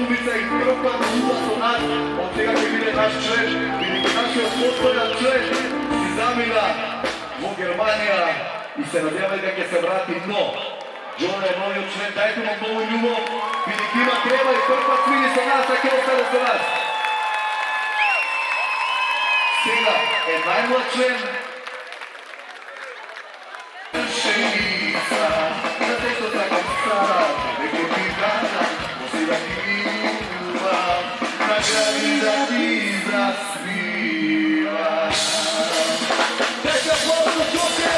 Ljubica i Krpa čuva su nas, od čega će bile naš člen, vidite našeg postoja člen, Sizamina, zbog Germanija i se nadjavaju kako se vrati dno. Džona je novio člen, dajte mu novu ljubav, vidite ima treba i Krpa svini sa nas, tako je ostalo sa nas. Сега е най-млад член. Шеица, на текстата към стара, веќе ти гана, посега ти љубав, на гради да ти заспива. Дека плосно чуке!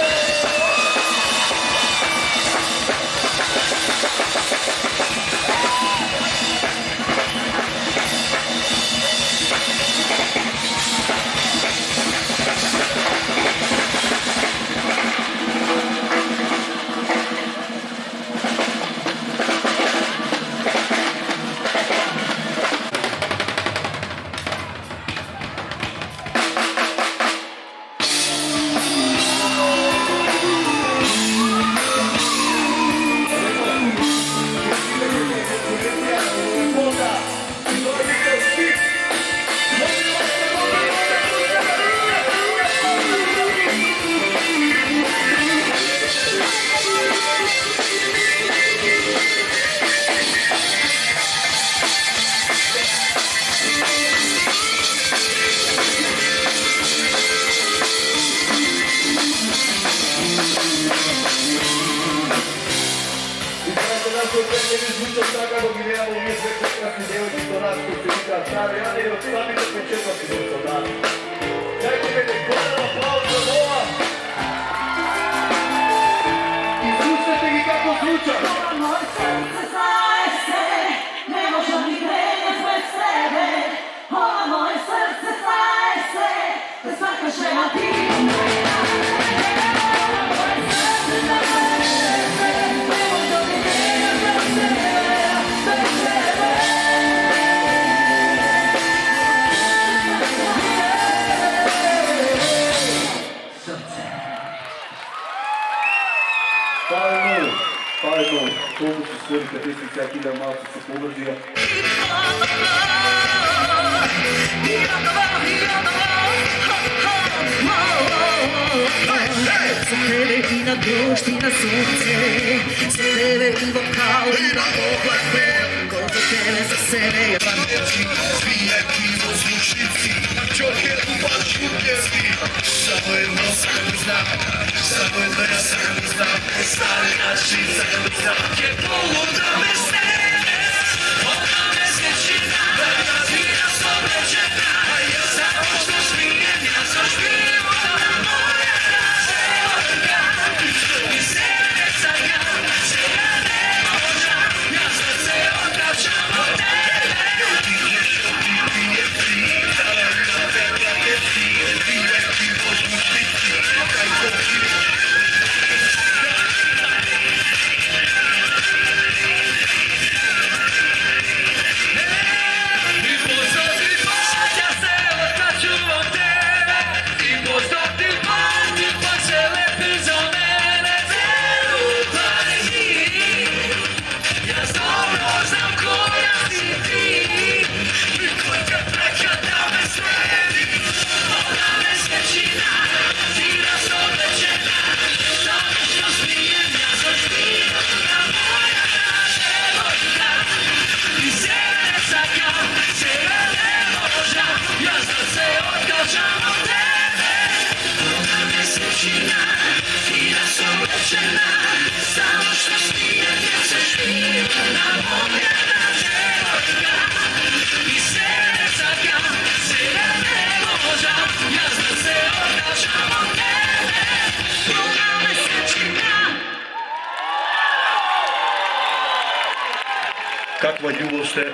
Каква љубов сте,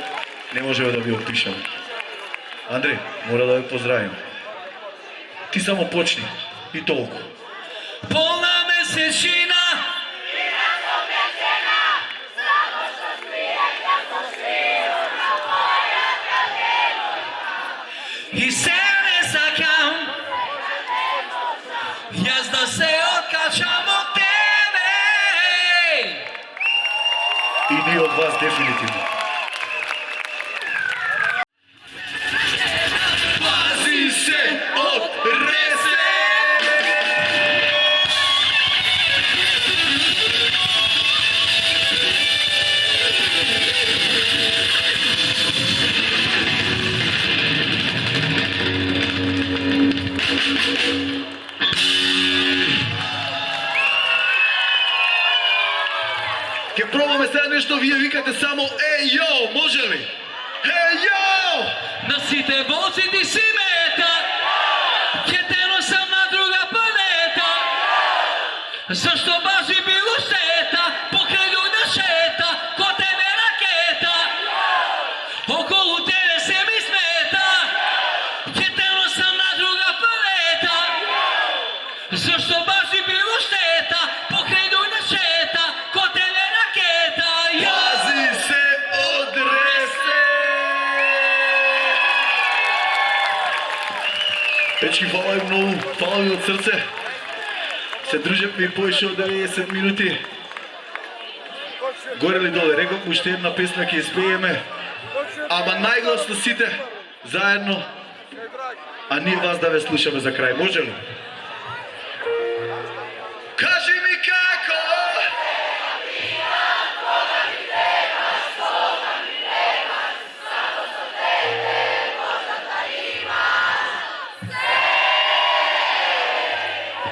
не можеме да ви опишеме. Андреј, мора да ве поздравим. Ти само почни и толку. Полна месечина! И се не сакам, јас да се откачам од тебе. И ние од вас дефинитивно. кажете само ей йо, може ли? Ей йо! На сите волци ти си мета, ќе те носам на друга планета. Зашто баш би било штета, покрај луѓе шета, ко тебе ракета. Околу тебе се ми смета, ќе те носам на друга планета. Зашто баш би било штета, покрај луѓе шета, ко тебе ракета. Пази се од ресе! Дечки, фала ви многу, фала ви од срце. Се дружевме и повеќе од 90 минути. Горе ли доле, реков уште една песна ќе испееме, ама најгласно сите, заедно, а ние вас да ве слушаме за крај, може ли? Кажи ми како!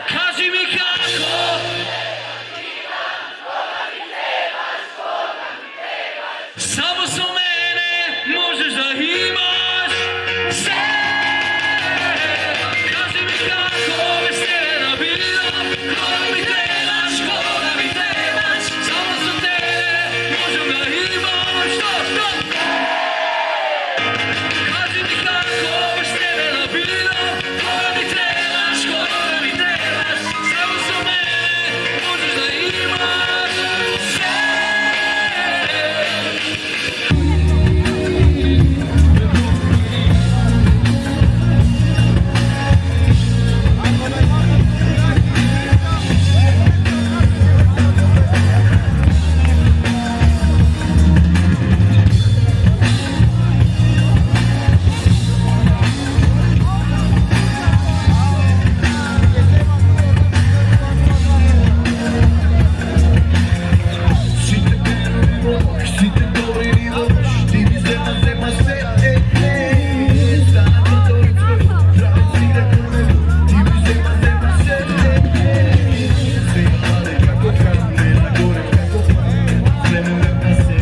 Кажи ми како. Само со мене можеш да имаш се. Кажи ми како без тебе да бидам, кога ми требаш, кога ми требаш. Само со тебе можем да имаш што. Кажи ми како без тебе да бидам, кога ми требаш, кога ми требаш. Само со мене можеш да имаш се. Сите добри ни лош, ти ми зема се, стана готови цвет, здраве стигне кон него, ти ми зема се, се паде како камне, нагоре како пламен, време ме се,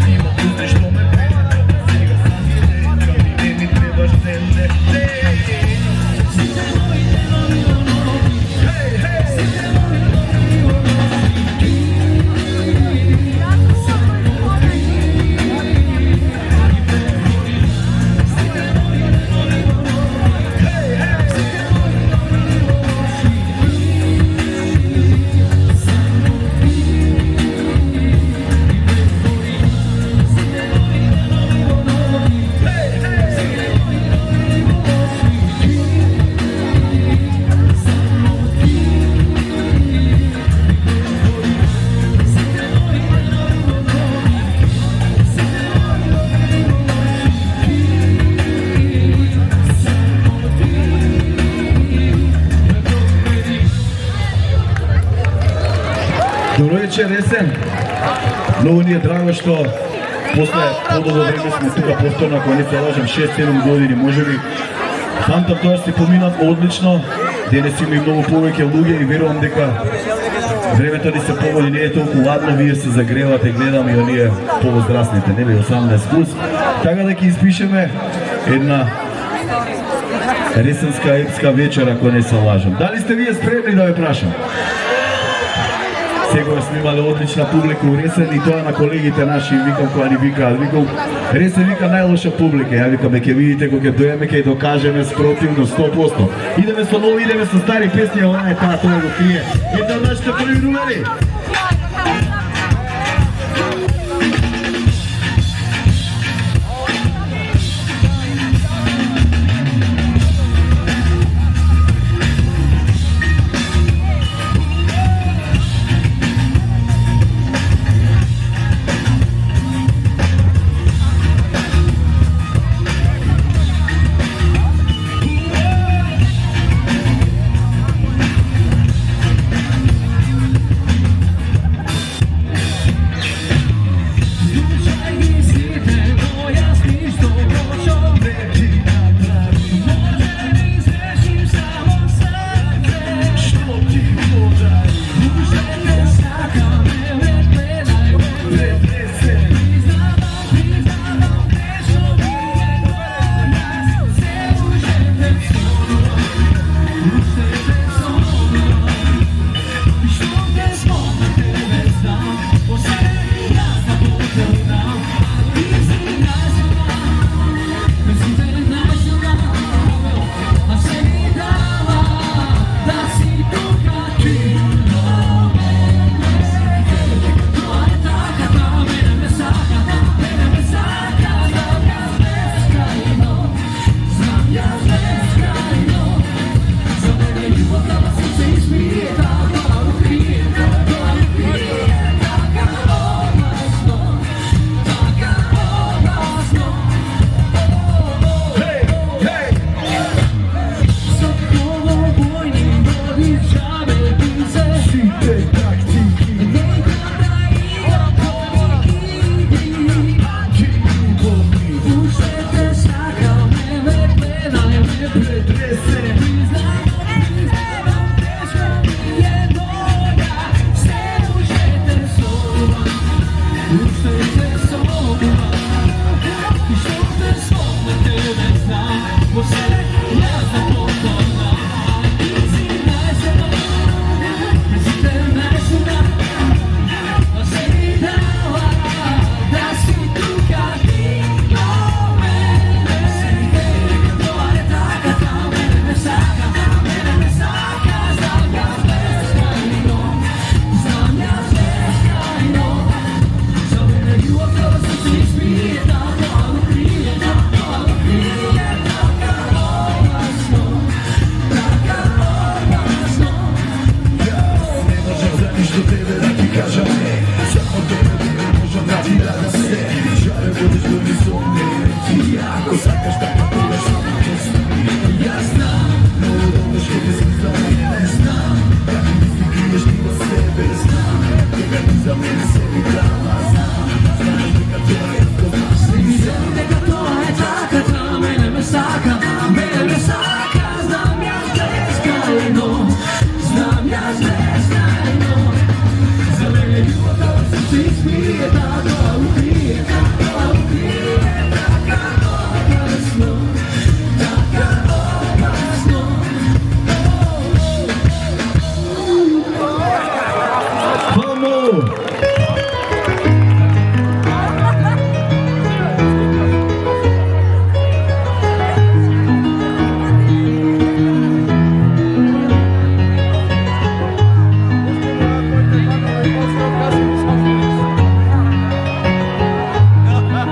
има пусте што ме пене, сега сам ги река, не ми требаш, не. Добро вечер, Ресен. Многу ни е драго што после подолго време сме тука повторно, ако не се лажам, 6-7 години, може би. Фантам тоа што се поминат одлично, денес има и многу повеќе луѓе и верувам дека времето ни се поводи, не е толку ладно, вие се загревате, гледам и оние повозрастните, нели, 18+. Така да ќе испишеме една ресенска епска вечер, ако не се лажам. Дали сте вие спремни да ве прашам? Сегаш сме имали одлична публика у Ресен и тоа на колегите наши, викам која ни викаат, викам Ресен вика најлоша публика, ја викаме ќе видите кога ќе дојдеме ќе докажеме спротивно 100%. Идеме со нови, идеме со стари песни, а она е таа, тоа го крие. Една од нашите први номери. Ljudi su ne ti ako sakaš da potrebeš ono mjesto. Ja znam, mnogo dobro što te zvizdala ne znam. Kako misli kriješ ti do sebe znam. Tega ti za mene sebi dala znam. Znaš neka to je to znaš i znam. Neka to je taka, ta mene me saka. Mene me saka, znam ja zneskrajno. Znam ja zneskrajno. Za mene ljubav kao srce ismije, tako ukrije, tako ukrije, tako opasno, tako opasno. Vamos!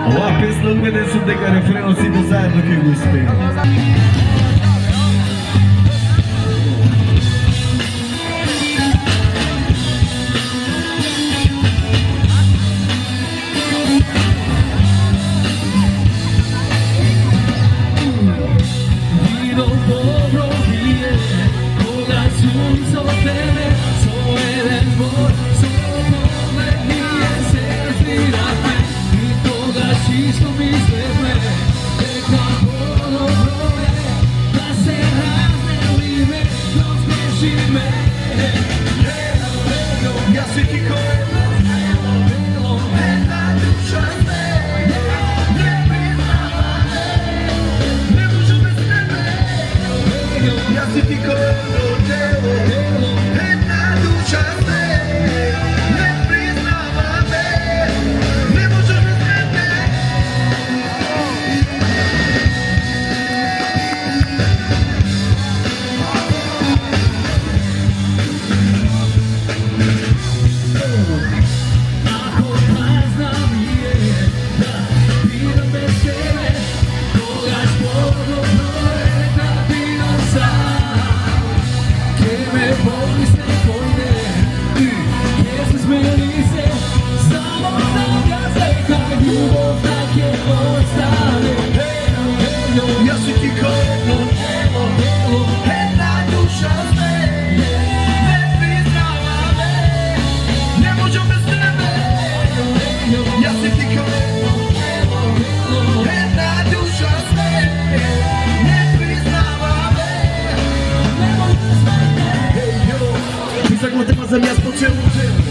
Ova pesma uvede su дека refrenom svi zajedno ќе го успееме. Vino dobro pije, koga sunce opere, svoje dvor, svoje nije se zvirate, i koga čisto misleme, neka dobro je, da se razdeli me, dok smiješi me. Ja si ti ko jedna duša sve, ne priznava me, ne možu bez tebe. Ja si ti ko jedno telo, jedna duša sve, ne priznava me, ne možu bez tebe. Ako prazna mi je, da piram bez tebe, koga zbogom broje, da piram sam. Che me voli se pojde, che se smeli se, samo da se kaj ljubav tak je ostane. Ja si ti ko jedno telo, jedna duša sve, ne priznava me, ne možu bez tebe. Ja si ti ko jedno telo, jedna duša sve, ne priznava me, ne možu bez tebe. Писах му тема за място чело чело.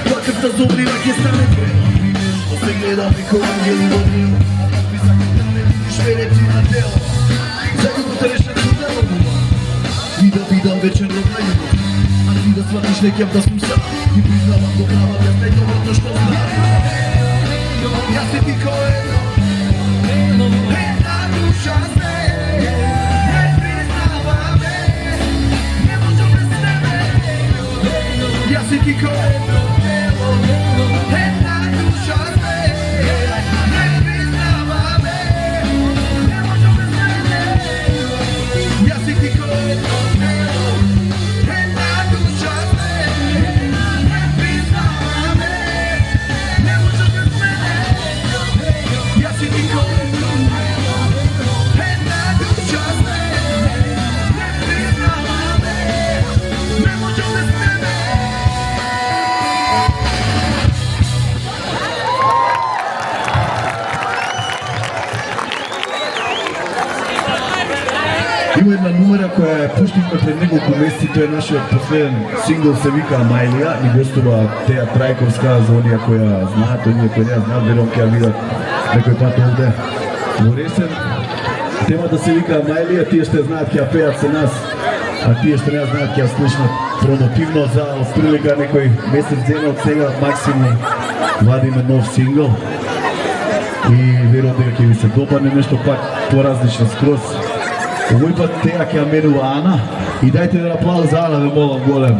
Плаката зубрива ке стане прело. После гледам како ангели во небо. Писах му да не видиш мене ти на дело. За љубовта решен со дело бума. И да видам вечерно на љубов. А ти да сватиш неќам да сум сам. И признавам го правам јас најдоброто што знам. Јас си ти ко едно, една душа sve, не признава ме, не можу без тебе. Ja si ti ko jedno telo, jedna duša sve, ne priznava me, ne možu bez tebe. Ja si ti ko jedno telo, jedna duša sve, ne priznava me, ne možu bez mene. Ja si ti ko jedno telo, jedna duša sve, ne priznava me, ne možu bez tebe. Има една numera koja je puštena pred nekoliko месеци, тоа е нашиот последен сингл, се вика Мајлија, и гостува Теја Трајковска, за оние која знаат, оние кои не знаат, верувам ќе ја видат некој пат овде во Ресен. Темата се вика Мајлија, тие што знаат ќе ја пеат се нас, а тие што не знаат ќе ја слушнат промотивно за отприлика некој месец дена од сега максимум вадиме нов сингл. И верувам дека ќе ви се допадне нешто пак поразлично скроз. Овој пат Теја ќе ја менува Ана и дајте да аплауз за Ана, ве молам голем.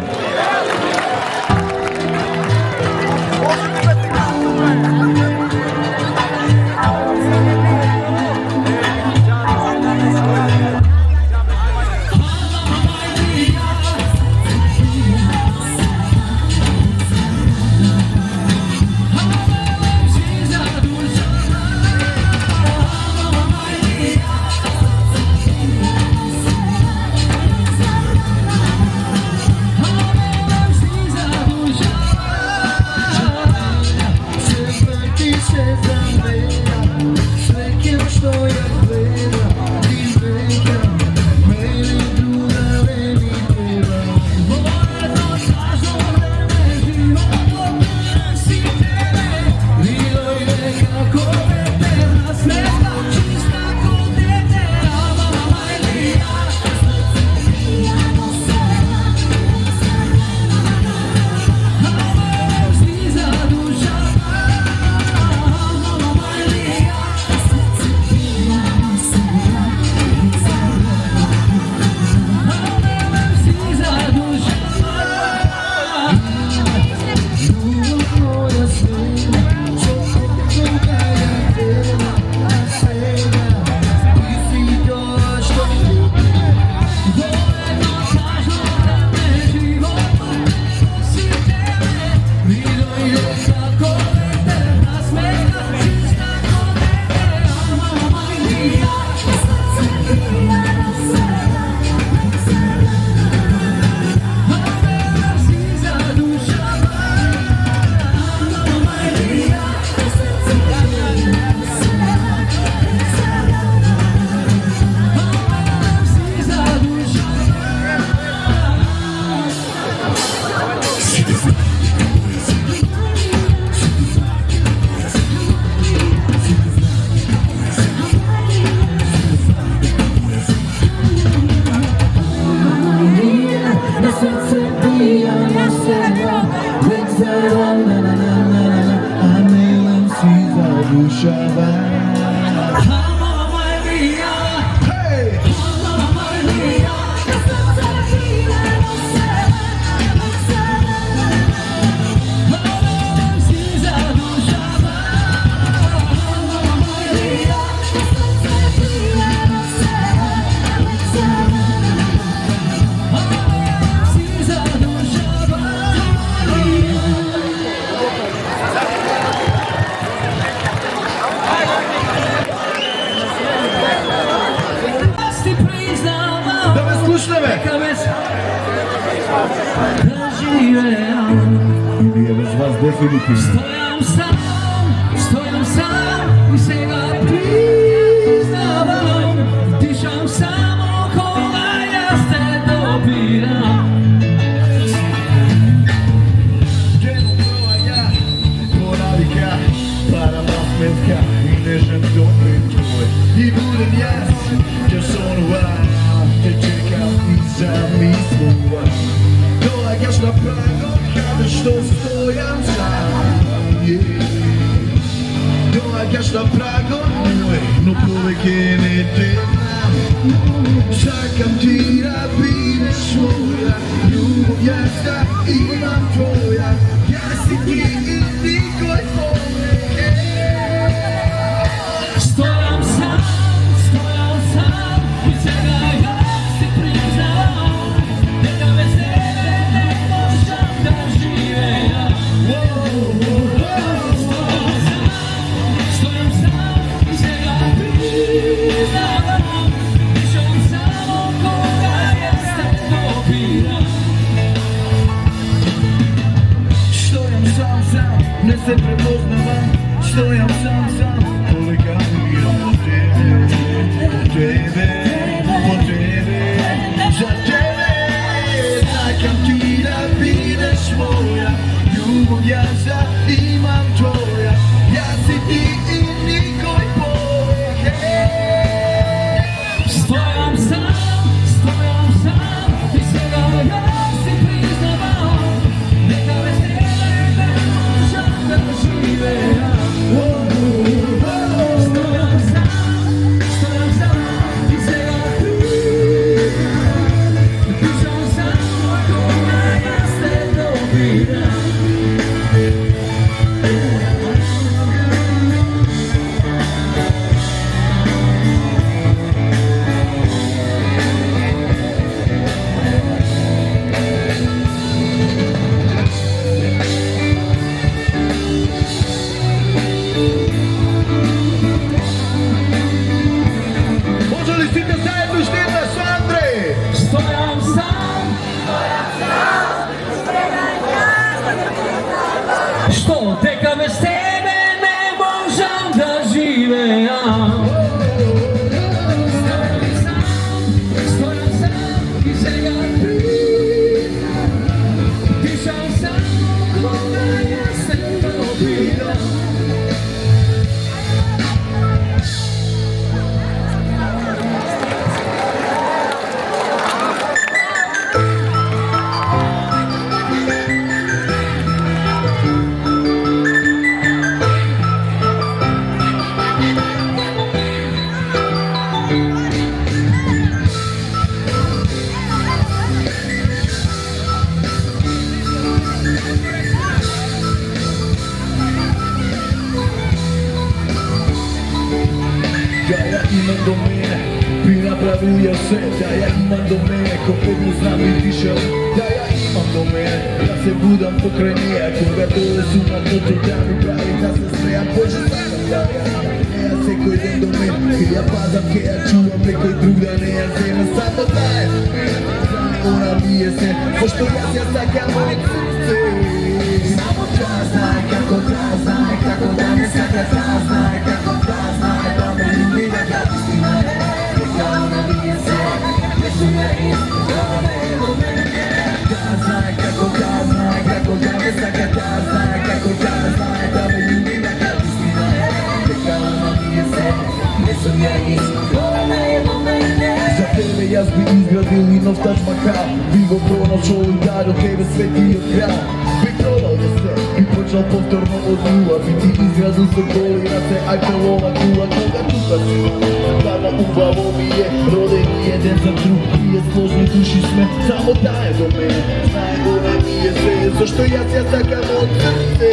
definitivno. Stojam sam i se ga priznavam. Dišam samo kola, ja se dobiram. Geno provanja, ponavika, parama smetka i nežan dobri tvoj. I budem jas, još onovan, te čekam iza mislova. Dolagaš na prago, kada što stojam sam. Dolagaš na prago moj, no poveke ne te znam. Čakam ti da budeš moja, ljubav jasna imam tvoja. Ja si ti i nikoj poveke. Stojam sam i svega ja se priznavam. Neka bez tebe ne možem da živim. Stojam sam i svega priznavam. Dišem samo koga ja se dobiram. Stojam sam, ne se prepoznavam. Stojam sam, poliganiram po tebe, za tebe. Čakam ti da budeš moja, ljubav jasna imam tvoja. Ja si ti i nikoj poveke. Stojam sam i svega ja se priznavam. Neka bez tebe ne možem da živim. Stojam sam i svega priznavam. Dišem samo koga ja se dobiram. Može li svi da zajedno štima s Andrej? Stojam sam, što teka bez tebe ne možem da živim. Stojam sam i svega priznavam. Dišem samo koga ja se dobiram. Da ja imam do mene, bi napravio sve. Da ja imam do mene, ko pednu znam i dišem. Da ja imam do mene, da se budam pokraj nje. Koga dole su na motu, da mi pravi da se smejam. Bože sam, da ja imam, ne ja se ko idem do mene. Kad ja padam, kad ja čuvam nekoj drug da ne ja zema. Samo dajem, ona nije se, pošto ja sakam od srce. Samo da znaj kako da znaj, kako da me saka da znaj, kako da znaj, da me ljubi da ga istina je. Neka ona nije se, ne su ja isti, da me do mene. Da znaj kako da znaj, kako da me saka da znaj, kako da znaj, da me ljubi da ga istina je. Neka ona nije se, ne su ja isti, da me do mene. Za tebe jaz bi izgradili nov Taj Mahal, bi go pronašao i dao tebe svetio kralj. Bi prodao da se, bi počeo povtorno od nula, bi ti izgradu zakolira se Eiffelova kula. Koga tuka si, tamo u glavu mi je roden jedan za drug, nije složni duši sme, samo daje do mene. Znaj, ona nije sve, zašto ja sakam od srce.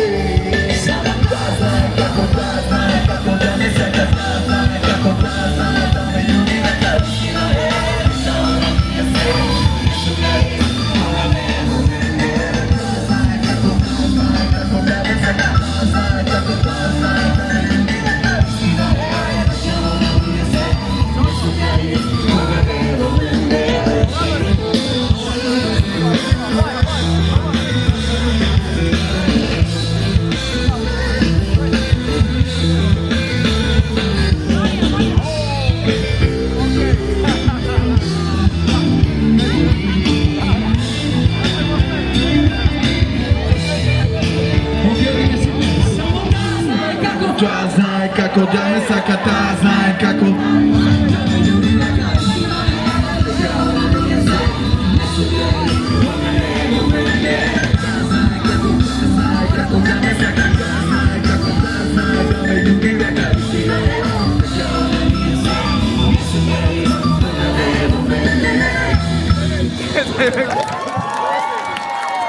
Da znaj, kako da znaj, kako da me saka da znaj, kako da znaj, da me ljubi na kadina je. Da ona nije sve, nešto ga istina me do mene. Da znaj, kako da znaj, kako da me saka da znaj, kako da znaj, da me ljubi na kadina je. Da ona nije sve, nešto ga istina me do mene. ja znam kako.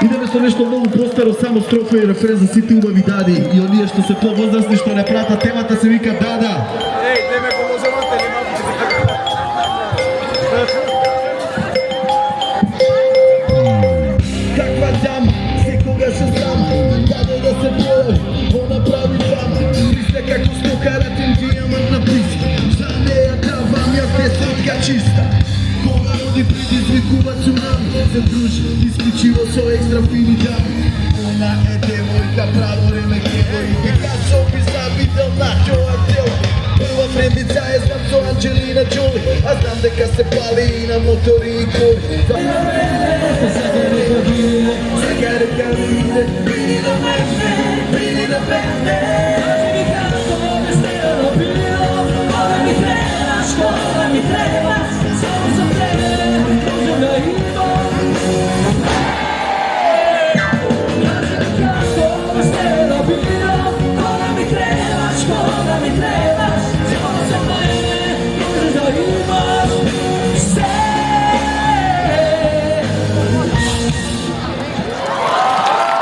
Ideme sa nešto mnogo prostaro, samo strofa i refren za svi ti ubavi dadi. I onije što se povozrasni, što ne prata temata se vika dada. Ej, te me pomožavate li malo? Kakva dama, sikoga se znam, dade da se boje, ona pravi dama. Misle kako smokaratim dijamantna piska, za neja davam ja petorka čista. Koga rodi pridi kuvac u nami, se druži isključivo so ekstra fini dami. Ona je devojka, pravo vreme djevojke, kad se opisa videl na čova djevojke. Prva frendica je znam so Angelina Jolie, a znam deka se pali i na motori i koli. Zagareka vide, vidi do mene, vidi do mene. Kaži mi kako me stelo bilo, koga mi trebaš, koga mi trebaš, samo za tebe, možem da imam. Kaži mi kako me stelo bilo, koga mi trebaš, koga mi trebaš, samo za mene, možem da imaš sve.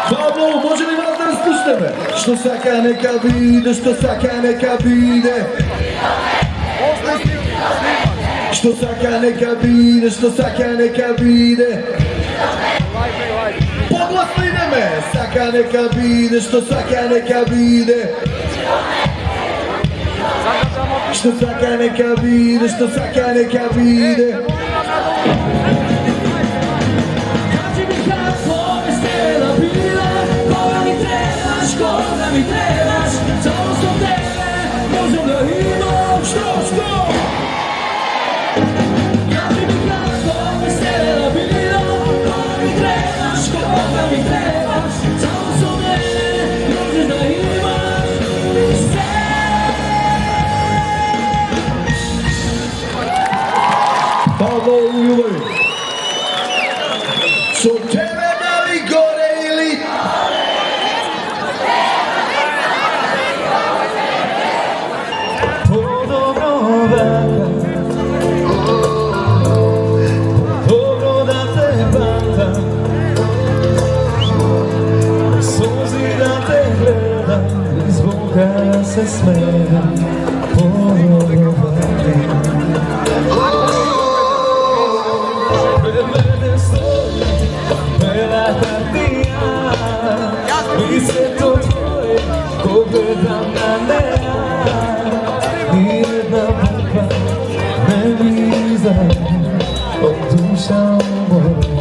Pablo, može li vas da raspušte me? Što saka neka vide, što saka neka vide. Što saka neka vide, što saka neka vide. Poglasno ide me, saka neka vide, što saka neka vide. Što saka neka vide, što saka neka vide. Kaži mi kako me stela bila, koga mi trebaš, koga mi trebaš, samo za tebe, možem da imam što. Kaži mi kako me stela bila, koga mi trebaš, koga mi trebaš, samo za mene, možem da imaš sve. Pablo u ljubavi. Su tebe da li gore ili... Dobro da te pamtam, suzi da te gledam, iz Boga se smedam, pred mene stoji bela kartija, lice to tvoje, ko gledam na nea, nijedna bukva ne mi izađe od duša umorna.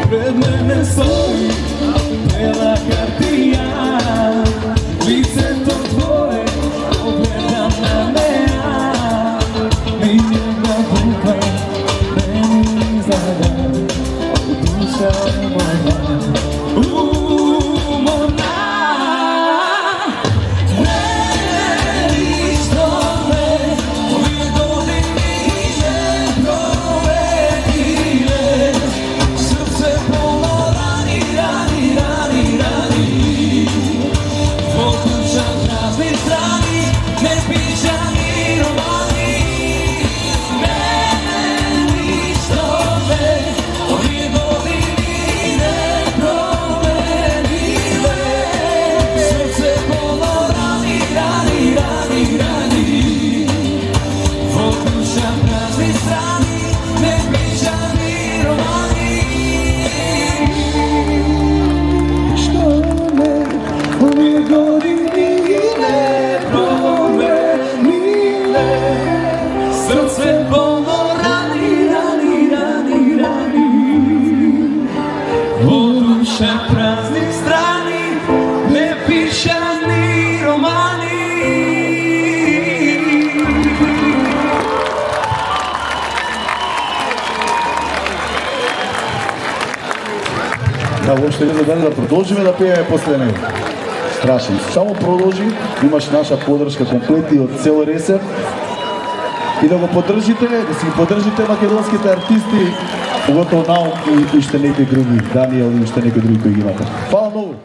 Pred mene stoji bela kartija, lice to tvoje, ogledam na mea, nijedna bukva ne mi izađe od duša moja. naše praznih strani ne pišani romani. Да, още не задали да продължиме да пееме после него. Страшен. Само продължи, имаш наша поддръжка комплети от цел Ресев. И да го поддържите, да си поддържите македонските артисти, поготово Наум и ще некои други, Даниел и ще некои други кои ги имате. Хвала много!